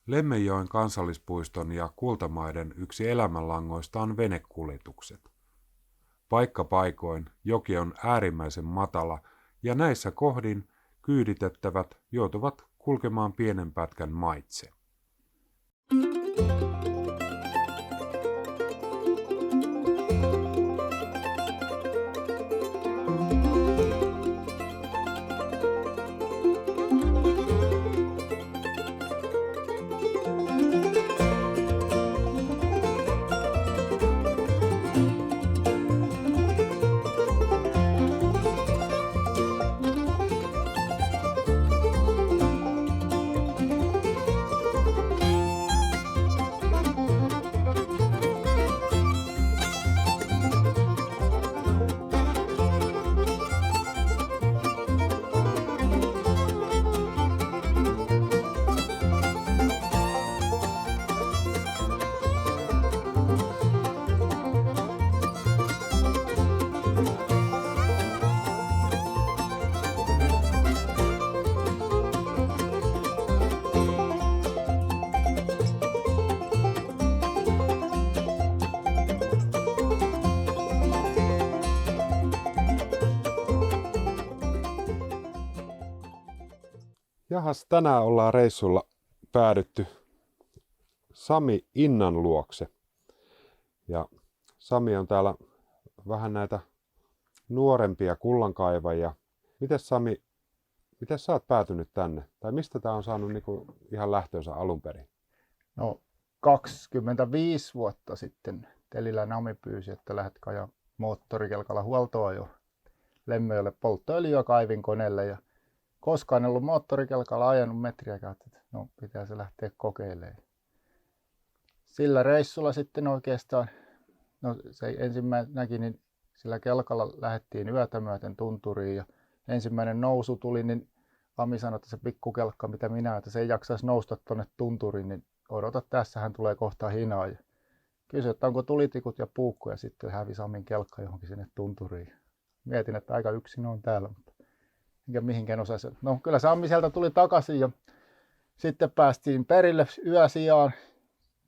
Lemmenjoen kansallispuiston ja Kultamaiden yksi elämänlangoista on venekuljetukset. Paikka paikoin joki on äärimmäisen matala ja näissä kohdin kyyditettävät joutuvat kulkemaan pienen pätkän maitse. Jahas, tänään ollaan reissulla päädytty Sami Innan luokse. Ja Sami on täällä vähän näitä nuorempia kullankaivajia. Mites Sami, miten sä oot päätynyt tänne? Tai mistä tää on saanut ihan lähtönsä alun perin? No 25 vuotta sitten Telilä Nami pyysi, että lähdet ajaa moottorikelkalla huoltoajo Lemmenjoelle polttoöljyä kaivinkoneelle. Ja koskaan en ollut moottorikelkalla ajanut metriäkään, että no pitää se lähteä kokeilemaan. Sillä reissulla sitten oikeastaan, no se ensimmäisenäkin, niin sillä kelkalla lähdettiin yötä myöten tunturiin ja ensimmäinen nousu tuli, niin Ami sanoi, että se pikkukelkka mitä minä, että se ei jaksaisi nousta tuonne tunturiin, niin odota, tässähän tulee kohta hinaa. Ja kysyi, että onko tulitikut ja puukko ja sitten hävisi Amin kelkka johonkin sinne tunturiin. Mietin, että aika yksin on täällä, mutta enkä mihinkään osaisi. No kyllä se Ami sieltä tuli takaisin ja sitten päästiin perille yösijaan.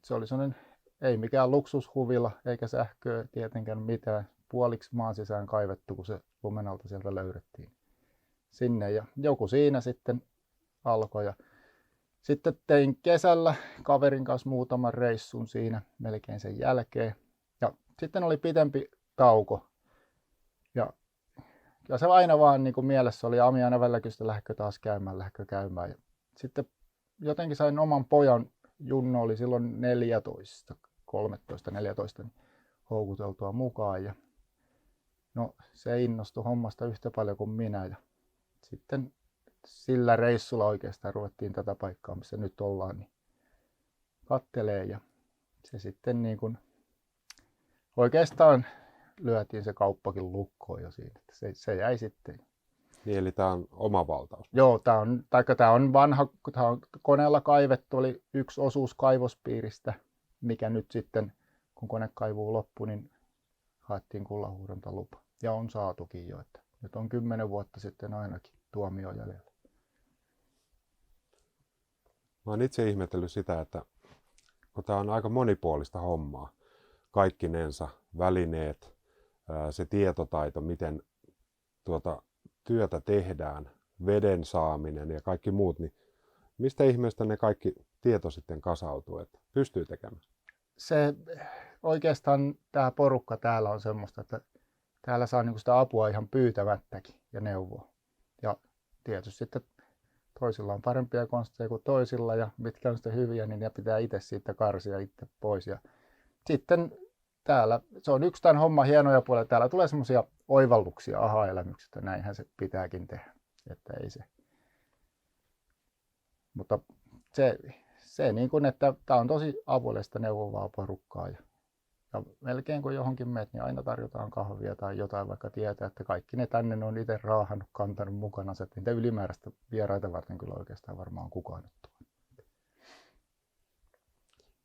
Se oli sellainen, ei mikään luksushuvila eikä sähköä tietenkään mitään. Puoliksi maan sisään kaivettu, kun se lumenalta sieltä löydettiin sinne. Ja joku siinä sitten alkoi. Ja sitten tein kesällä kaverin kanssa muutaman reissun siinä melkein sen jälkeen. Ja sitten oli pitempi tauko. Ja se aina vaan niin kuin mielessä oli, Ami aina välillä kysyi, lähdekö taas käymään, lähdekö käymään. Ja sitten jotenkin sain oman pojan, Junno oli silloin 14, niin houkuteltua mukaan. Ja no se innostui hommasta yhtä paljon kuin minä. Ja sitten sillä reissulla oikeastaan ruvettiin tätä paikkaa, missä nyt ollaan, niin kattelee. Ja se sitten niin kuin oikeastaan lyötiin se kauppakin lukkoon jo siinä. Se jäi sitten. Niin, eli tämä on oma valtaus. Joo, tämä on vanha, tämä on koneella kaivettu, oli yksi osuus kaivospiiristä, mikä nyt sitten, kun konekaivuu loppui, niin haettiin kullanhuuhdontalupa. Ja on saatukin jo, että nyt on 10 vuotta sitten ainakin tuomio jäljellä. Mä oon itse ihmetellyt sitä, että kun tämä on aika monipuolista hommaa, kaikkinensa, välineet, se tietotaito, miten työtä tehdään, veden saaminen ja kaikki muut, niin mistä ihmeestä ne kaikki tieto sitten kasautuu, että pystyy tekemään? Se oikeastaan tämä porukka täällä on semmoista, että täällä saa niinku sitä apua ihan pyytämättäkin ja neuvoa. Ja tietysti sitten toisilla on parempia konsteja kuin toisilla ja mitkä on sitten hyviä, niin ne pitää itse siitä karsia itse pois. Ja sitten täällä, se on yksi tämän homman hienoja puolia, täällä tulee semmoisia oivalluksia, aha-elämyksistä, näinhän se pitääkin tehdä, että ei se. Mutta se niin kuin, että tämä on tosi avuliasta neuvovaa porukkaa ja melkein kun johonkin menet, niin aina tarjotaan kahvia tai jotain, vaikka tietää, että kaikki ne tänne on itse raahannut, kantanut mukana, että niitä ylimääräistä vieraita varten kyllä oikeastaan varmaan kukaan nyt tuo.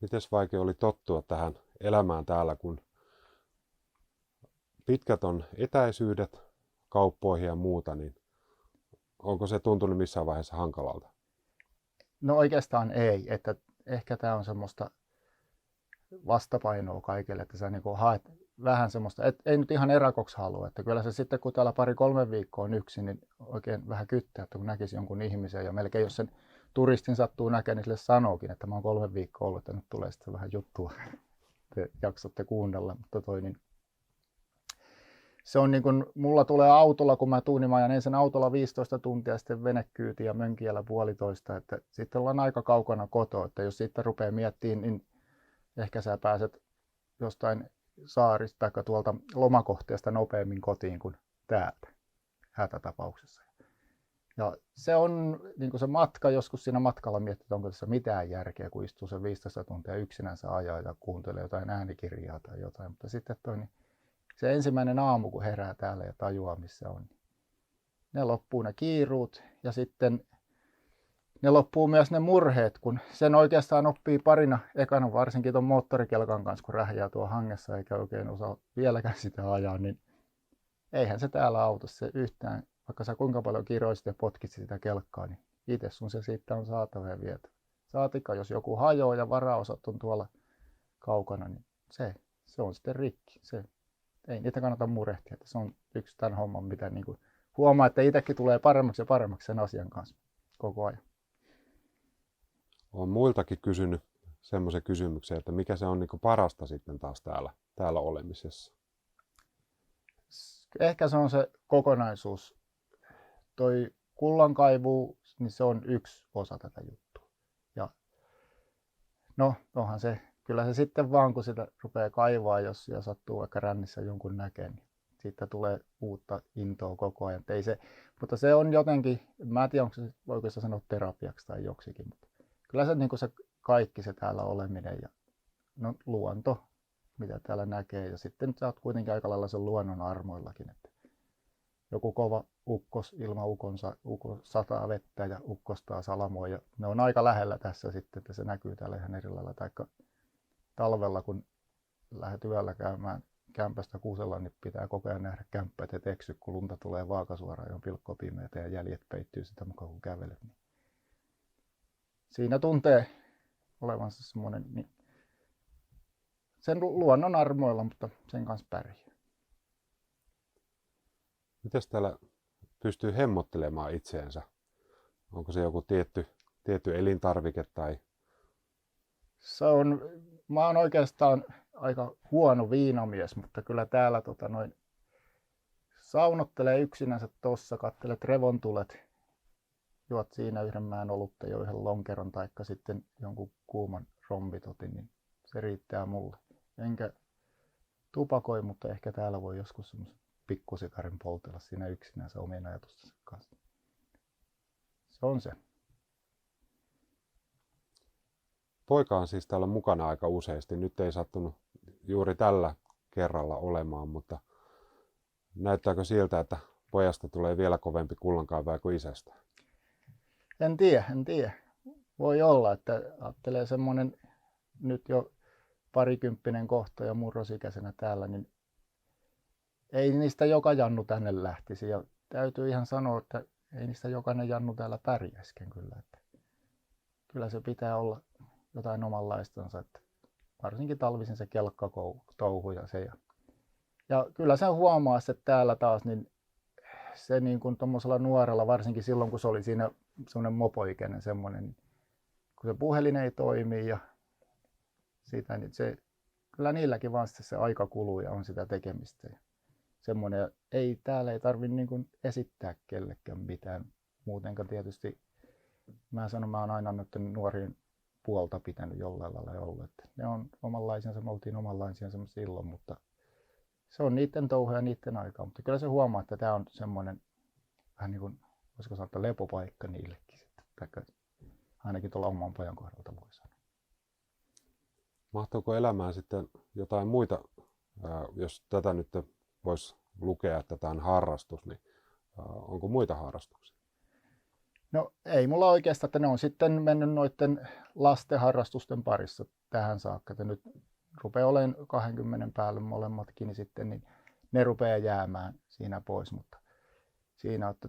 Mites vaikea oli tottua tähän elämään täällä, kun pitkät on etäisyydet kauppoihin ja muuta, niin onko se tuntunut missään vaiheessa hankalalta? No oikeastaan ei, että ehkä tämä on semmoista vastapainoa kaikille, että sä niinku haet vähän semmoista, ei nyt ihan erakoksi halua, että kyllä se sitten kun täällä 2-3 viikkoa on yksin, niin oikein vähän kyttää, että kun näkisi jonkun ihmisen ja melkein jos sen turistin sattuu näkemään, niin sille sanookin, että mä oon 3 viikkoa ollut, että nyt tulee sitten vähän juttua, te jaksatte kuunnella, mutta niin se on niin kuin, mulla tulee autolla, kun mä tuun, niin mä ajan ensin autolla 15 tuntia, sitten venekyyti ja Mönkijällä 1,5, että sitten ollaan aika kaukana kotoa, että jos sitten rupeaa miettimään, niin ehkä sä pääset jostain saarista tai tuolta lomakohteesta nopeammin kotiin kuin täältä hätätapauksessa. Ja se on niin kuin se matka, joskus siinä matkalla miettii, että onko tässä mitään järkeä, kun istuu se 15 tuntia yksinänsä ajaa ja kuuntelee jotain äänikirjaa tai jotain, mutta sitten niin se ensimmäinen aamu, kun herää täällä ja tajuaa, missä on, ne loppuu ne kiiruut ja sitten ne loppuu myös ne murheet, kun sen oikeastaan oppii parina ekana, varsinkin tuon moottorikelkan kanssa, kun rähjää tuo hangessa eikä oikein osaa vieläkään sitä ajaa, niin eihän se täällä auta se yhtään, vaikka sä kuinka paljon kiroisit ja potkitsit sitä kelkkaa, niin itse sun se siitä on saatava ja vietä. Saatikka, jos joku hajoaa ja varaosat on tuolla kaukana, niin se on sitten rikki. Ei niitä kannata murehtia, että se on yksi tämän homman, mitä niin kuin huomaa, että itsekin tulee paremmaksi ja paremmaksi sen asian kanssa koko ajan. Olen muiltakin kysynyt semmoisen kysymyksen, että mikä se on niin kuin parasta sitten taas täällä olemisessa? Ehkä se on se kokonaisuus. Toi kullankaivu, niin se on yksi osa tätä juttua. Ja no, onhan se, kyllä se sitten vaan, kun sitä rupeaa kaivaa, jos ja sattuu vaikka rännissä jonkun näkeen, niin siitä tulee uutta intoa koko ajan. Ei se, mutta se on jotenkin, mä en tiedä, onko se, voiko se sanoa terapiaksi tai joksikin, mutta kyllä se, niin kuin se kaikki se täällä oleminen ja no, luonto, mitä täällä näkee. Ja sitten sä oot kuitenkin aika lailla sen luonnon armoillakin. Että joku kova ukkos, ukonsa sataa vettä ja ukkostaa salamoja. Ja ne on aika lähellä tässä sitten, että se näkyy täällä ihan eri lailla. Taikka talvella, kun lähdet yöllä käymään kämpästä Kuusella, niin pitää koko ajan nähdä kämppä, et eksy, kun lunta tulee vaakasuoraan ja on pilkkopimeitä ja jäljet peittyy sitä mukaan, kun kävelet. Niin siinä tuntee olevansa semmoinen niin sen luonnon armoilla, mutta sen kanssa pärjää. Mites täällä pystyy hemmottelemaan itseensä? Onko se joku tietty elintarvike tai? Mä oon oikeastaan aika huono viinamies, mutta kyllä täällä saunottelee yksinänsä tossa, kattelet revontulet, juot siinä yhden mäen olutta jo yhden lonkeron taikka sitten jonkun kuuman rombitotin, niin se riittää mulle. Enkä tupakoi, mutta ehkä täällä voi joskus semmoisen pikkusikarin poltella siinä yksinänsä omien ajatustensa kanssa. Se on se. Poika on siis täällä mukana aika useasti. Nyt ei sattunut juuri tällä kerralla olemaan, mutta näyttääkö siltä, että pojasta tulee vielä kovempi kullankaivaja kuin isästä? En tiedä. Voi olla, että ajattelee semmoinen nyt jo parikymppinen kohta ja murrosikäisenä täällä, niin ei niistä joka jannu tänne lähtisi. Ja täytyy ihan sanoa, että ei niistä jokainen jannu täällä pärjäisken kyllä. Että kyllä se pitää olla jotain omanlaistansa, että varsinkin talvisin se kelkkatouhu ja se. Ja kyllä se huomaa, että täällä taas niin se niin kuin tuommoisella nuorella, varsinkin silloin kun se oli siinä semmoinen mopoikäinen semmoinen, niin kun se puhelin ei toimi ja sitä, niin se, kyllä niilläkin vaan se aika kuluu ja on sitä tekemistä. Ja semmoinen, täällä ei tarvitse niin kuin esittää kellekään mitään. Muutenkaan tietysti, mä oon aina noiden nuorien puolta pitänyt jollain lailla ollut. Että ne on omanlaisensa, me oltiin omanlaisiansa silloin, mutta se on niiden touhu ja niiden aikaa. Mutta kyllä se huomaa, että tämä on semmoinen vähän niin kuin, voisiko sanoa, lepopaikka niillekin. Tai ainakin tuolla oman pojan kohdalta voi sanoa. Mahtuuko elämään sitten jotain muita, jos tätä nyt voisi lukea, että tämä on harrastus, niin onko muita harrastuksia? No ei mulla oikeastaan, että ne on sitten mennyt noiden lasten harrastusten parissa tähän saakka. Että nyt rupeaa olemaan 20 päälle molemmatkin, niin sitten niin ne rupeaa jäämään siinä pois. Mutta siinä, että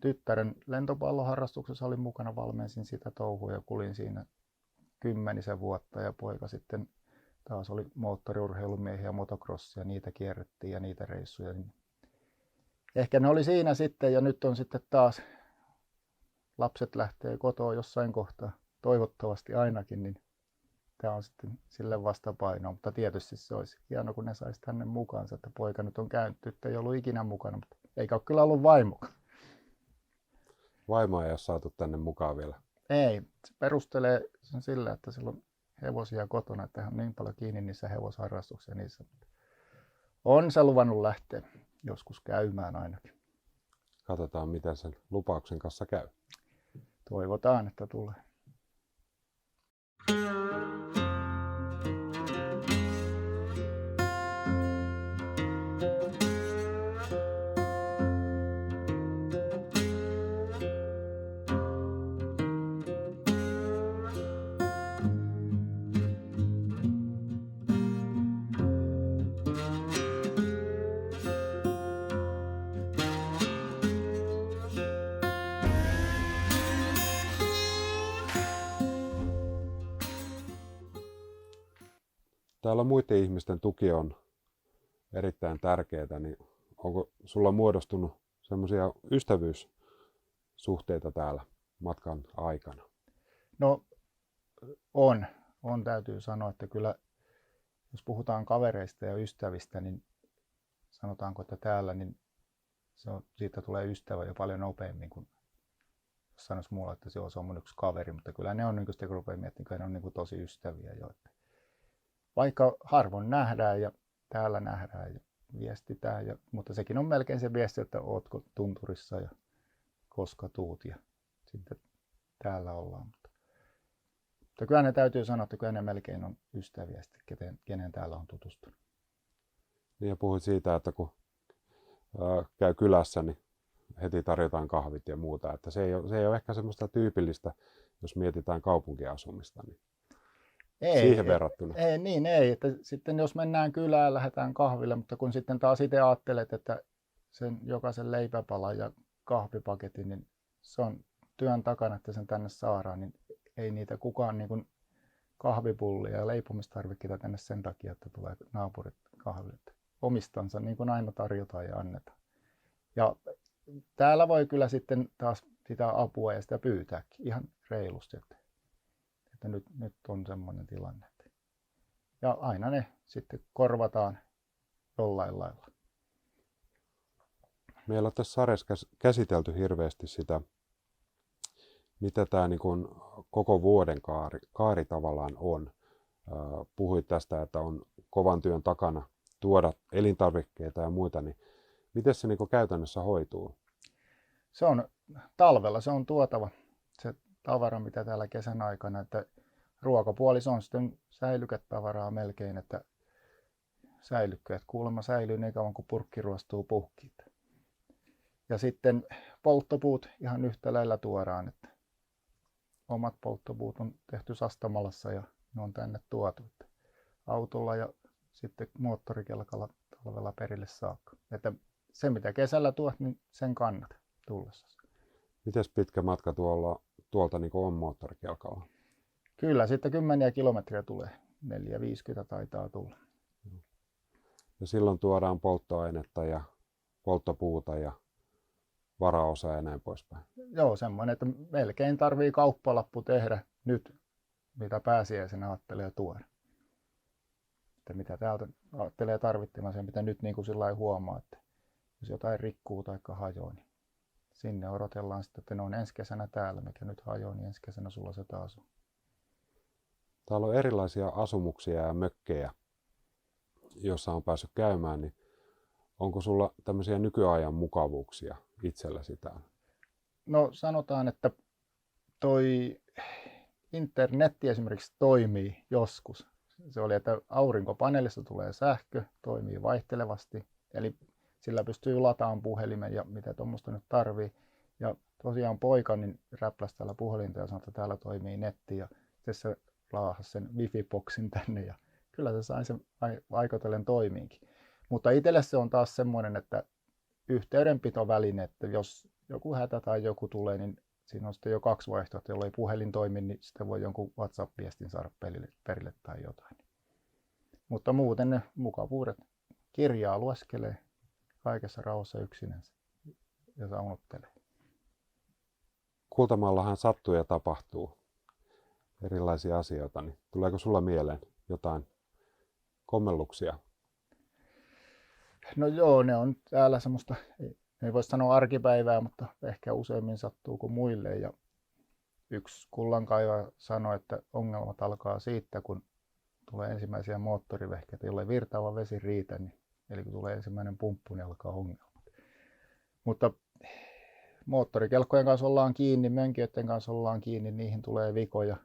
tyttären lentopalloharrastuksessa olin mukana, valmensin sitä touhua ja kulin siinä 10 vuotta ja poika sitten taas oli moottoriurheilumiehiä, motocrossia, niitä kierrettiin ja niitä reissuja. Niin ehkä ne oli siinä sitten ja nyt on sitten taas lapset lähtee kotoa jossain kohtaa, toivottavasti ainakin, niin tämä on sitten sille vastapainoa, mutta tietysti se olisi hienoa, kun ne saisi tänne mukaansa, että poika nyt on käynyt, tyttö ei ollut ikinä mukana, mutta eikä ole kyllä ollut vaimo. Vaimoa ei ole saatu tänne mukaan vielä. Ei, se perustelee sen sillä, että sillä on hevosia kotona, että hän on niin paljon kiinni niissä hevosharrastuksissa niissä. On se luvannut lähteä joskus käymään ainakin. Katsotaan, miten sen lupauksen kanssa käy. Toivotaan, että tulee. Täällä muiden ihmisten tuki on erittäin tärkeää, niin onko sulla muodostunut semmoisia ystävyyssuhteita täällä matkan aikana? No on täytyy sanoa, että kyllä jos puhutaan kavereista ja ystävistä, niin sanotaanko, että täällä niin siitä tulee ystävä jo paljon nopeammin kuin jos sanoisi muulla, että se on mun yksi kaveri, mutta kyllä ne on, niin kun rupeaa miettimään, ne on niin tosi ystäviä jo. Että vaikka harvoin nähdään ja täällä nähdään ja viestitään, mutta sekin on melkein se viesti, että ootko tunturissa ja koska tuut ja sitten täällä ollaan. Mutta kyllä ne täytyy sanoa, että kyllä ne melkein on ystäviä sitten, kenen täällä on tutustunut. Niin ja puhuit siitä, että kun käy kylässä, niin heti tarjotaan kahvit ja muuta. Että se ei ole ehkä semmoista tyypillistä, jos mietitään kaupunkiasumista. Niin siihen verrattuna. Ei. Että sitten jos mennään kylään, lähdetään kahville, mutta kun sitten taas itse ajattelet, että sen jokaisen leipäpalan ja kahvipaketin, niin se on työn takana, että sen tänne saadaan, niin ei niitä kukaan niin kuin kahvipullia ja leipomistarvikkeita tänne sen takia, että tulee naapurit kahville. Omistansa niin kuin aina tarjotaan ja annetaan. Ja täällä voi kyllä sitten taas sitä apua ja sitä pyytääkin ihan reilusti, että nyt on semmoinen tilanne. Ja aina ne sitten korvataan jollain lailla. Meillä on tässä sarjassa käsitelty hirveästi sitä, mitä tämä niin kuin koko vuoden kaari tavallaan on. Puhuit tästä, että on kovan työn takana tuoda elintarvikkeita ja muita, niin miten se niin kuin käytännössä hoituu? Se on talvella, se on tuotava se tavara, mitä täällä kesän aikana, että ruokapuoli se on sitten säilyketavaraa melkein, että säilykkeet kuulemma säilyy niin kauan kuin purkki ruostuu puhkiin. Ja sitten polttopuut ihan yhtä lailla tuodaan, että omat polttopuut on tehty Sastamalassa ja ne on tänne tuotu autolla ja sitten moottorikelkalla talvella perille saakka. Että se mitä kesällä tuot, niin sen kannat tullessa. Mites pitkä matka tuolta niin kuin on moottorikelkalla? Kyllä, sitten 10 kilometriä tulee. 4-50 taitaa tulla. Ja silloin tuodaan polttoainetta ja polttopuuta ja varaosa ja näin poispäin. Joo, semmoinen, että melkein tarvii kauppalappu tehdä nyt, mitä pääsiäisenä ajattelee tuoda. Että mitä täältä ajattelee tarvitsemaan, mitä nyt niin kuin sillä huomaa, että jos jotain rikkuu tai hajoaa, niin sinne odotellaan sitten, että ne on ensi kesänä täällä, mikä nyt hajoaa, niin ensi kesänä sulla se taas on. Täällä on erilaisia asumuksia ja mökkejä, joissa on päässyt käymään, niin onko sulla tämmöisiä nykyajan mukavuuksia itselläsi täällä? No sanotaan, että toi internetti esimerkiksi toimii joskus. Se oli, että aurinkopaneelista tulee sähkö, toimii vaihtelevasti, eli sillä pystyy lataamaan puhelimen ja mitä tuommoista nyt tarvii. Ja tosiaan poika niin räpläsi täällä puhelinta ja sanoi, että täällä toimii netti ja se laahasi sen wifi-boksin tänne ja kyllä se sai sen aikotellen toimiinkin. Mutta itselle se on taas semmoinen, että yhteydenpitoväline, että jos joku hätä tai joku tulee, niin siinä on sitten jo 2 vaihtoehtoa, jolla ei puhelin toimi, niin sitten voi jonkun WhatsApp-viestin saada perille tai jotain. Mutta muuten ne mukavuudet, kirjaa lueskelee kaikessa rauhassa yksinänsä ja saunottelee. Kultamaallahan sattuu ja tapahtuu erilaisia asioita, niin tuleeko sulla mieleen jotain kommelluksia? No joo, ne on täällä semmoista, ei voi sanoa arkipäivää, mutta ehkä useammin sattuu kuin muille. Ja yksi kullankaivaja sanoi, että ongelmat alkaa siitä, kun tulee ensimmäisiä moottorivehkeitä, jolle ei virtaava vesi riitä, niin, eli kun tulee ensimmäinen pumppu, niin alkaa ongelmat. Mutta moottorikelkkojen kanssa ollaan kiinni, mönkijöiden kanssa ollaan kiinni, niihin tulee vikoja.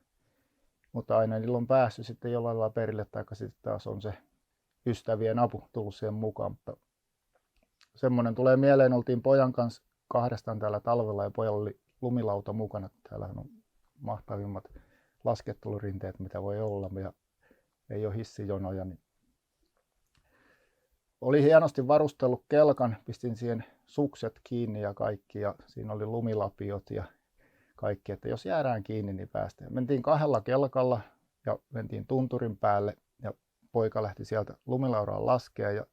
Mutta aina niillä on päässyt sitten jollain lailla perille, tai sitten taas on se ystävien apu tullut siihen mukaan. Mutta semmoinen tulee mieleen, oltiin pojan kanssa 2 täällä talvella ja pojalla oli lumilauta mukana. Täällähän on mahtavimmat laskettelurinteet, mitä voi olla, ja ei ole hissijonoja. Niin oli hienosti varustellut kelkan, pistin siihen sukset kiinni ja kaikki, ja siinä oli lumilapiot ja kaikki, että jos jäädään kiinni, niin päästään. Mentiin 2 kelkalla ja mentiin tunturin päälle ja poika lähti sieltä lumilaudaan laskea ja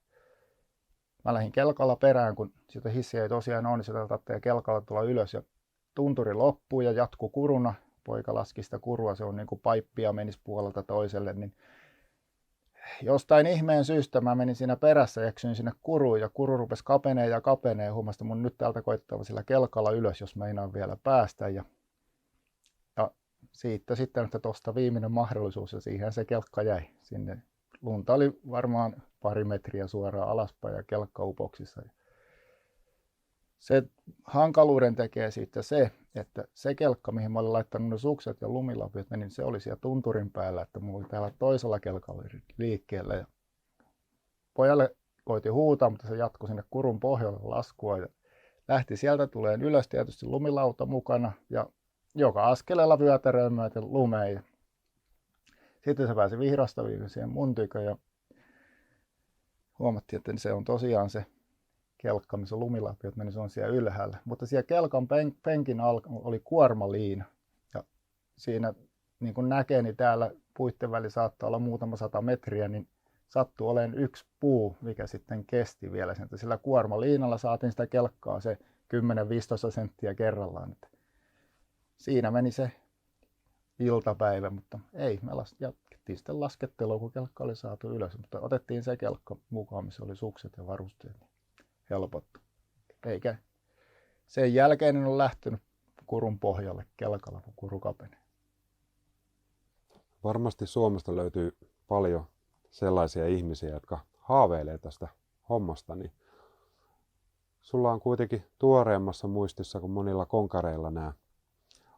mä lähdin kelkalla perään, kun sitä hissiä ei tosiaan ole, niin sitä tarvitsee kelkalla tulla ylös ja tunturi loppui ja jatkui kuruna. Poika laski sitä kurua, se on niin kuin paippia menisi puolelta toiselle, niin jostain ihmeen syystä mä menin siinä perässä ja eksyin sinne kuruun ja kuru rupesi kapenee ja kapenee. Huomasin, että mun nyt täältä koittava sillä kelkalla ylös, jos meinaan vielä päästä. Ja siitä sitten, että tuosta viimeinen mahdollisuus ja siihen se kelkka jäi. Sinne lunta oli varmaan 2 metriä suoraan alaspäin ja kelkka upoksissa. Se hankaluuden tekee siitä se, että se kelkka, mihin mä olin laittanut ne sukset ja lumilapiot, niin se oli siellä tunturin päällä, että mulla oli täällä toisella kelkalla liikkeellä. Ja pojalle koitin huutaa, mutta se jatkoi sinne kurun pohjalle laskua ja lähti sieltä tuleen ylös tietysti lumilauta mukana ja joka askeleella vyötäröön myöten lumeen. Sitten se pääsi vihdosta siihen mun tykö ja huomattiin, että se on tosiaan se kelkka, missä lumilapiot meni, se on siellä ylhäällä. Mutta siellä kelkan penkin oli kuormaliina. Ja siinä, niin kuin näkee, niin täällä puitten väli saattaa olla muutama 100 metriä, niin sattui olemaan yksi puu, mikä sitten kesti vielä sen. Sillä kuormaliinalla saatiin sitä kelkkaa se 10-15 senttiä kerrallaan. Että siinä meni se iltapäivä, mutta ei, me jatkettiin sitten laskettelua, kun kelkka oli saatu ylös. Mutta otettiin se kelkka mukaan, missä oli sukset ja varusteet. Helpottu. Eikä sen jälkeen en ole lähtenyt kurun pohjalle kelkalla, kun kuru kapenee. Varmasti Suomesta löytyy paljon sellaisia ihmisiä, jotka haaveilee tästä hommasta, niin sulla on kuitenkin tuoreemmassa muistissa kuin monilla konkareilla nämä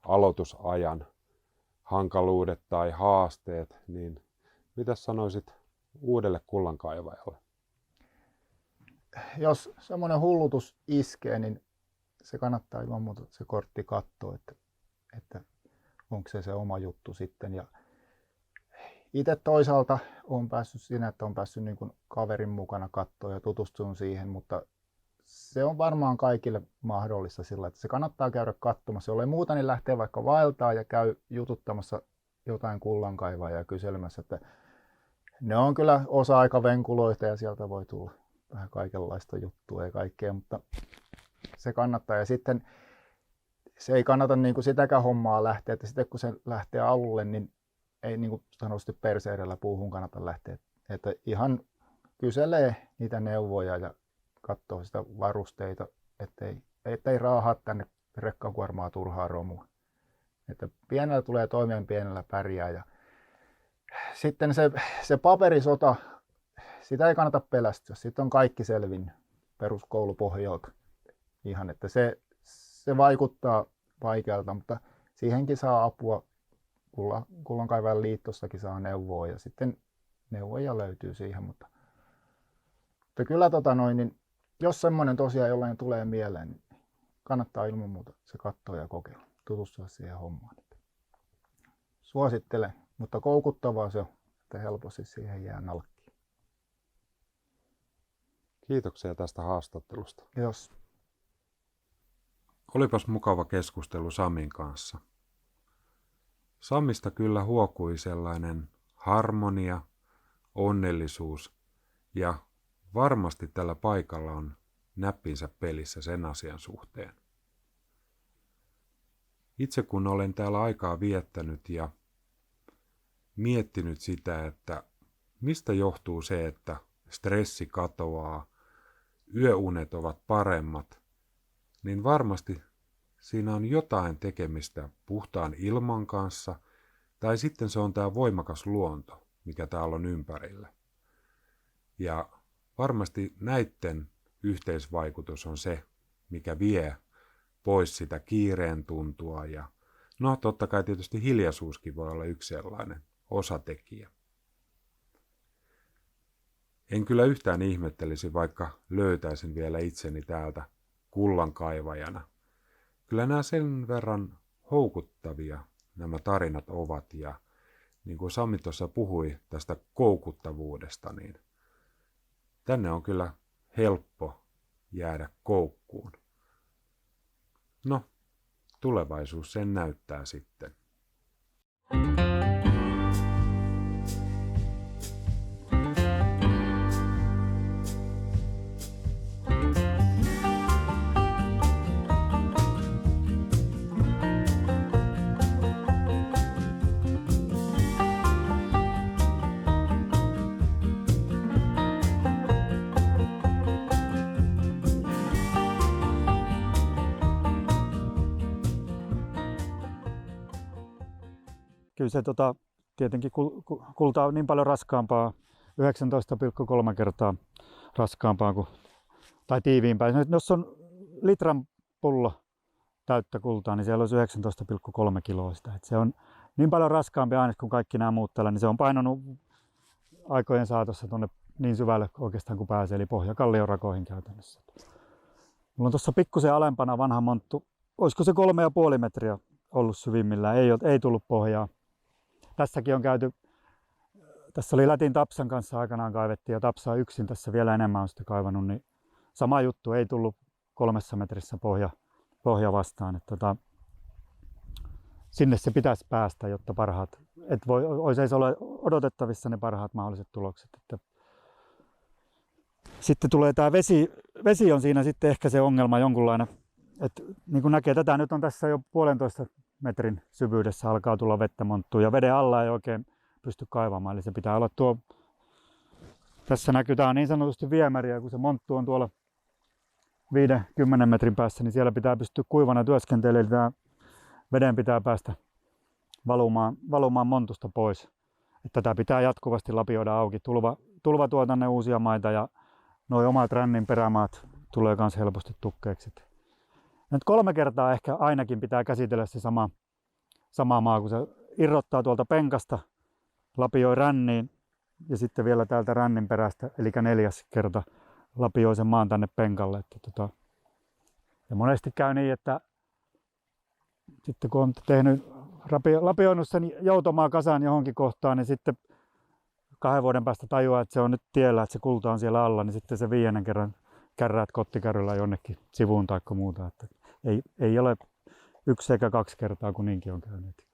aloitusajan hankaluudet tai haasteet, niin mitä sanoisit uudelle kullankaivajalle? Jos semmoinen hullutus iskee, niin se kannattaa ilman muuta se kortti katsoa, että onko se oma juttu sitten. Ja itse toisaalta olen päässyt siinä, että olen päässyt niin kuin kaverin mukana katsoa ja tutustumaan siihen, mutta se on varmaan kaikille mahdollista sillä, että se kannattaa käydä katsomassa. Jollei muuta, niin lähtee vaikka vaeltaa ja käy jututtamassa jotain kullankaivaa ja kyselemässä, että ne on kyllä osa-aikavenkuloita ja sieltä voi tulla vähän kaikenlaista juttua ja kaikkea, mutta se kannattaa. Ja sitten se ei kannata niin kuin sitäkään hommaa lähteä, että sitten kun se lähtee alulle, niin ei niin kuin sanotusti perseidellä puuhun kannata lähteä. Että ihan kyselee niitä neuvoja ja katsoo sitä varusteita, ettei raahaa tänne rekkakuormaa turhaa romua. Että pienellä tulee toimeen, pienellä pärjää. Ja sitten se paperisota, sitä ei kannata pelästyä. Sitten on kaikki selvinnyt peruskoulupohjalta. Ihan, että se vaikuttaa vaikealta, mutta siihenkin saa apua. Kullankaivajan liittostakin saa neuvoa ja sitten neuvoja löytyy siihen. Mutta kyllä niin jos semmoinen tosiaan jollain tulee mieleen, niin kannattaa ilman muuta se katsoa ja kokeilla, tutustua siihen hommaan. Suosittelen, mutta koukuttavaa se on, että helposti siihen jää nalkkiin. Kiitoksia tästä haastattelusta. Kiitos. Olipas mukava keskustelu Samin kanssa. Samista kyllä huokui sellainen harmonia, onnellisuus ja varmasti tällä paikalla on näppinsä pelissä sen asian suhteen. Itse kun olen täällä aikaa viettänyt ja miettinyt sitä, että mistä johtuu se, että stressi katoaa, yöunet ovat paremmat, niin varmasti siinä on jotain tekemistä puhtaan ilman kanssa, tai sitten se on tämä voimakas luonto, mikä täällä on ympärillä. Ja varmasti näiden yhteisvaikutus on se, mikä vie pois sitä kiireen tuntua, ja no totta kai tietysti hiljaisuuskin voi olla yksi sellainen osatekijä. En kyllä yhtään ihmettelisi, vaikka löytäisin vielä itseni täältä kullankaivajana. Kyllä nämä sen verran houkuttavia nämä tarinat ovat, ja niin kuin Sami tuossa puhui tästä koukuttavuudesta, niin tänne on kyllä helppo jäädä koukkuun. No, tulevaisuus sen näyttää sitten. Kyllä se tietenkin kulta on niin paljon raskaampaa, 19,3 kertaa raskaampaa tai tiiviimpää. Jos on litran pullo täyttä kultaa, niin siellä olisi 19,3 kiloa sitä. Se on niin paljon raskaampi aine kuin kaikki nämä muut tällä, niin se on painanut aikojen saatossa tuonne niin syvälle oikeastaan kuin pääsee, eli pohjakalliorakoihin käytännössä. Mulla on tuossa pikkusen alempana vanha monttu, olisiko se 3,5 metriä ollut syvimmillään, ei tullut pohjaa. Tässäkin on käyty, tässä oli Lätin Tapsan kanssa aikanaan kaivettiin ja Tapsaa yksin tässä vielä enemmän on sitä kaivannut, niin sama juttu, ei tullut 3 metrissä pohja vastaan. Että sinne se pitäisi päästä, jotta parhaat, olisi ole odotettavissa ne parhaat mahdolliset tulokset. Että sitten tulee tämä vesi on siinä sitten ehkä se ongelma jonkunlainen. Että niin kuin näkee, tätä nyt on tässä jo 1,5 metrin syvyydessä alkaa tulla vettä monttuun ja veden alla ei oikein pysty kaivamaan. Eli se pitää olla tässä näkyy, tämä on niin sanotusti viemäriä, kun se monttu on tuolla 5-10 metrin päässä, niin siellä pitää pystyä kuivana työskentelemään. Eli tämä veden pitää päästä valumaan montusta pois. Että tätä pitää jatkuvasti lapioida auki. Tulva tuo tänne uusia maita ja nuo omat rännin perämaat tulee myös helposti tukkeeksi. Nyt 3 kertaa ehkä ainakin pitää käsitellä se sama maa, kun se irrottaa tuolta penkasta, lapioi ränniin ja sitten vielä täältä rännin perästä, eli 4. kerta lapioi sen maan tänne penkalle. Ja monesti käy niin, että sitten kun on lapioinut sen joutomaa kasaan johonkin kohtaan, niin sitten 2 vuoden päästä tajuaa, että se on nyt tiellä, että se kulta on siellä alla, niin sitten se 5. kerran kärräät kottikärryllä jonnekin sivuun tai muuta. Että ei ole 1 eikä 2 kertaa, kun niinkin on käynyt.